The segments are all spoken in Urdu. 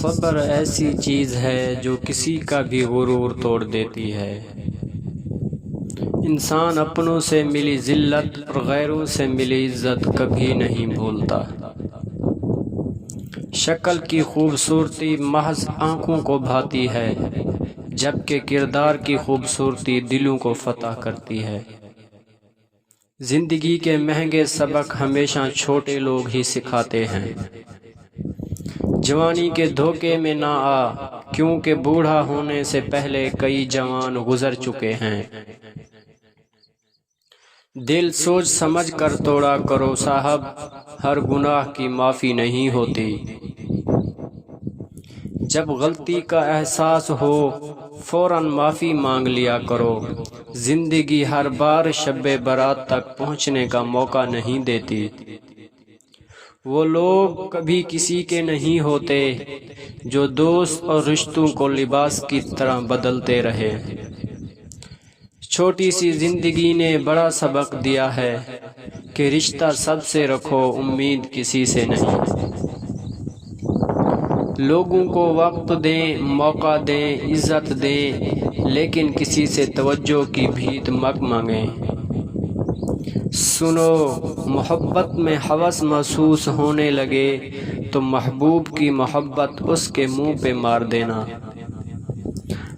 صبر ایسی چیز ہے جو کسی کا بھی غرور توڑ دیتی ہے۔ انسان اپنوں سے ملی ذلت اور غیروں سے ملی عزت کبھی نہیں بھولتا۔ شکل کی خوبصورتی محض آنکھوں کو بھاتی ہے، جبکہ کردار کی خوبصورتی دلوں کو فتح کرتی ہے۔ زندگی کے مہنگے سبق ہمیشہ چھوٹے لوگ ہی سکھاتے ہیں۔ جوانی کے دھوکے میں نہ آ، کیونکہ بوڑھا ہونے سے پہلے کئی جوان گزر چکے ہیں۔ دل سوچ سمجھ کر توڑا کرو صاحب، ہر گناہ کی معافی نہیں ہوتی۔ جب غلطی کا احساس ہو فوراً معافی مانگ لیا کرو۔ زندگی ہر بار شب برات تک پہنچنے کا موقع نہیں دیتی۔ وہ لوگ کبھی کسی کے نہیں ہوتے جو دوست اور رشتوں کو لباس کی طرح بدلتے رہے۔ چھوٹی سی زندگی نے بڑا سبق دیا ہے کہ رشتہ سب سے رکھو، امید کسی سے نہیں۔ لوگوں کو وقت دیں، موقع دیں، عزت دیں، لیکن کسی سے توجہ کی بھیک مت مانگیں۔ سنو، محبت میں ہوس محسوس ہونے لگے تو محبوب کی محبت اس کے منہ پہ مار دینا۔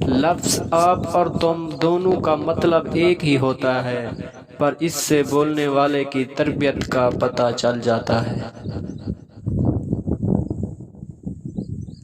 لفظ آپ اور تم دونوں کا مطلب ایک ہی ہوتا ہے، پر اس سے بولنے والے کی تربیت کا پتہ چل جاتا ہے۔